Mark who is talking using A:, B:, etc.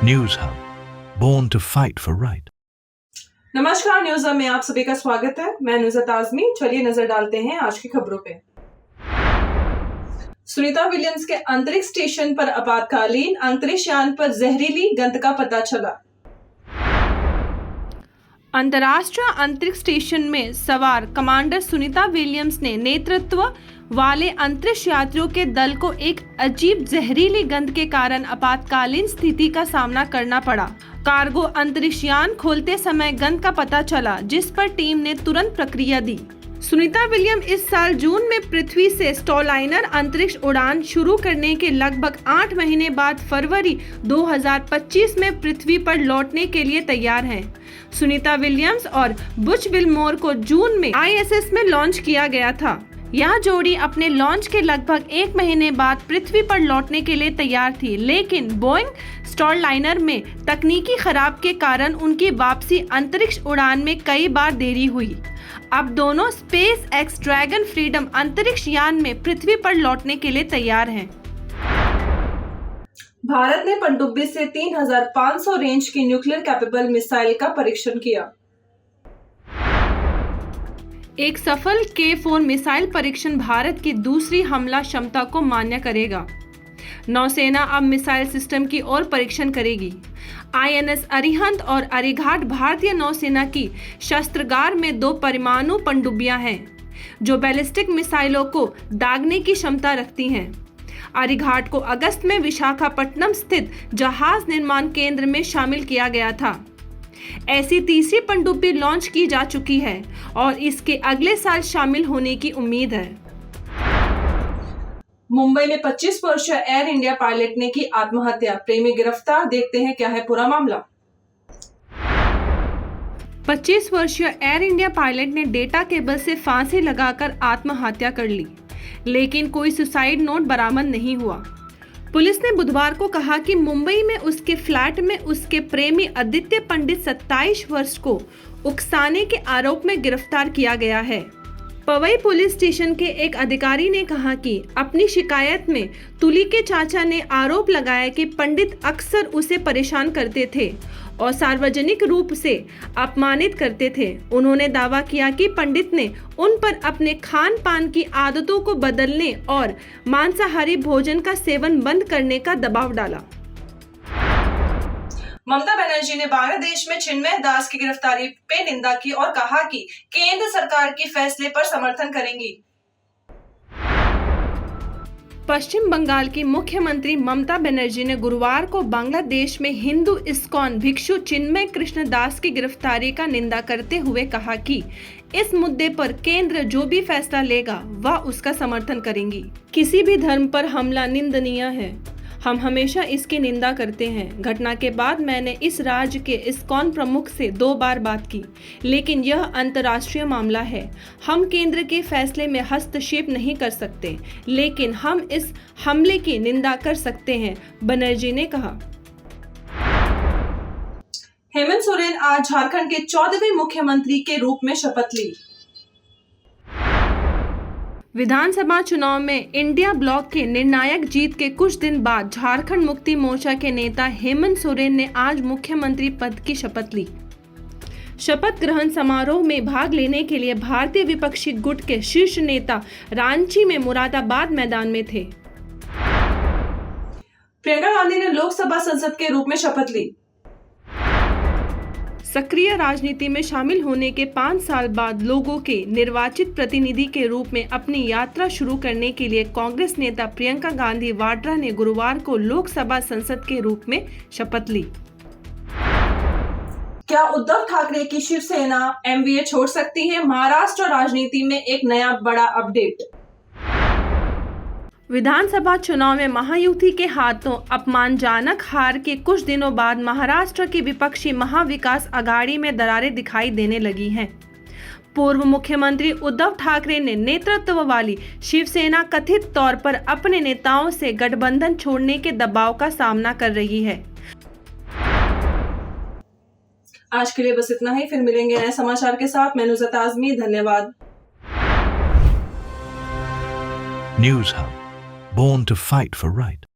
A: News hub, born to fight for right.
B: नमस्कार, news hub में आप सभी का स्वागत है। मैं नुज़त आज़मी। चलिए नजर डालते हैं आज की खबरों पे। सुनीता विलियम्स के अंतरिक्ष स्टेशन पर आपातकालीन अंतरिक्ष यान पर जहरीली गंध का पता चला।
C: अंतर्राष्ट्रीय अंतरिक्ष स्टेशन में सवार कमांडर सुनीता विलियम्स ने नेतृत्व वाले अंतरिक्ष यात्रियों के दल को एक अजीब जहरीली गंध के कारण आपातकालीन स्थिति का सामना करना पड़ा। कार्गो अंतरिक्ष यान खोलते समय गंध का पता चला, जिस पर टीम ने तुरंत प्रक्रिया दी। सुनीता विलियम्स इस साल जून में पृथ्वी से स्टारलाइनर अंतरिक्ष उड़ान शुरू करने के लगभग 8 महीने बाद फरवरी 2025 में पृथ्वी पर लौटने के लिए तैयार हैं। सुनीता विलियम्स और बुच विलमोर को जून में ISS में लॉन्च किया गया था। यह जोड़ी अपने लॉन्च के लगभग 1 महीने बाद पृथ्वी पर लौटने के लिए तैयार थी, लेकिन बोइंग स्टारलाइनर में तकनीकी खराब के कारण उनकी वापसी अंतरिक्ष उड़ान में कई बार देरी हुई। अब दोनों स्पेस एक्स ड्रैगन फ्रीडम अंतरिक्ष यान में पृथ्वी पर लौटने के लिए तैयार हैं।
B: भारत ने पनडुब्बी से 3500 रेंज की न्यूक्लियर कैपेबल मिसाइल का परीक्षण किया।
C: एक सफल K4 मिसाइल परीक्षण भारत की दूसरी हमला क्षमता को मान्य करेगा। नौसेना अब मिसाइल सिस्टम की और परीक्षण करेगी। INS अरिहंत और अरिघाट भारतीय नौसेना की शस्त्रागार में 2 परमाणु पनडुब्बियां हैं, जो बैलिस्टिक मिसाइलों को दागने की क्षमता रखती हैं। अरिघाट को अगस्त में विशाखापट्टनम स्थित जहाज निर्माण केंद्र में शामिल किया गया था। ऐसी तीसरी पनडुब्बी लॉन्च की जा चुकी है और इसके अगले साल शामिल होने की उम्मीद है।
B: मुंबई में 25 वर्षीय एयर इंडिया पायलट ने की आत्महत्या, प्रेमी गिरफ्तार। देखते हैं क्या है पूरा मामला।
C: 25 वर्षीय एयर इंडिया पायलट ने डेटा केबल से फांसी लगाकर आत्महत्या कर ली, लेकिन कोई सुसाइड नोट बरामद नहीं हुआ। पुलिस ने बुधवार को कहा कि मुंबई में उसके फ्लैट में उसके प्रेमी आदित्य पंडित 27 वर्ष को उकसाने के आरोप में गिरफ्तार किया गया है। पवई पुलिस स्टेशन के एक अधिकारी ने कहा कि अपनी शिकायत में तुली के चाचा ने आरोप लगाया कि पंडित अक्सर उसे परेशान करते थे और सार्वजनिक रूप से अपमानित करते थे। उन्होंने दावा किया कि पंडित ने उन पर अपने खान पान की आदतों को बदलने और मांसाहारी भोजन का सेवन बंद करने का दबाव डाला।
B: ममता बनर्जी ने बांग्लादेश में चिन्मय दास की गिरफ्तारी पे निंदा की और कहा कि केंद्र सरकार के फैसले पर समर्थन करेंगी।
C: पश्चिम बंगाल की मुख्यमंत्री ममता बनर्जी ने गुरुवार को बांग्लादेश में हिंदू इस्कॉन भिक्षु चिन्मय कृष्ण दास की गिरफ्तारी का निंदा करते हुए कहा कि इस मुद्दे पर केंद्र जो भी फैसला लेगा वह उसका समर्थन करेंगी। किसी भी धर्म पर हमला निंदनीय है। हम हमेशा इसकी निंदा करते हैं। घटना के बाद मैंने इस राज्य के इस्कॉन प्रमुख से 2 बार बात की, लेकिन यह अंतर्राष्ट्रीय मामला है। हम केंद्र के फैसले में हस्तक्षेप नहीं कर सकते, लेकिन हम इस हमले की निंदा कर सकते हैं, बनर्जी ने कहा।
B: हेमंत सोरेन आज झारखंड के 14वें मुख्यमंत्री के रूप में शपथ ली।
C: विधानसभा चुनाव में इंडिया ब्लॉक के निर्णायक जीत के कुछ दिन बाद झारखंड मुक्ति मोर्चा के नेता हेमंत सोरेन ने आज मुख्यमंत्री पद की शपथ ली। शपथ ग्रहण समारोह में भाग लेने के लिए भारतीय विपक्षी गुट के शीर्ष नेता रांची में मुरादाबाद मैदान में थे।
B: प्रियंका गांधी ने लोकसभा सांसद के रूप में शपथ ली।
C: सक्रिय राजनीति में शामिल होने के 5 साल बाद लोगों के निर्वाचित प्रतिनिधि के रूप में अपनी यात्रा शुरू करने के लिए कांग्रेस नेता प्रियंका गांधी वाड्रा ने गुरुवार को लोकसभा सांसद के रूप में शपथ ली।
B: क्या उद्धव ठाकरे की शिवसेना MVA छोड़ सकती है? महाराष्ट्र राजनीति में एक नया बड़ा अपडेट।
C: विधानसभा चुनाव में महायुति के हाथों अपमानजनक हार के कुछ दिनों बाद महाराष्ट्र की विपक्षी महाविकास आघाड़ी में दरारें दिखाई देने लगी हैं। पूर्व मुख्यमंत्री उद्धव ठाकरे ने नेतृत्व वाली शिवसेना कथित तौर पर अपने नेताओं से गठबंधन छोड़ने के दबाव का सामना कर रही है।
B: आज के लिए बस इतना ही। फिर मिलेंगे नए समाचार के साथ। मैं नुज़त आज़मी। धन्यवाद।
A: News hub, born to fight for right.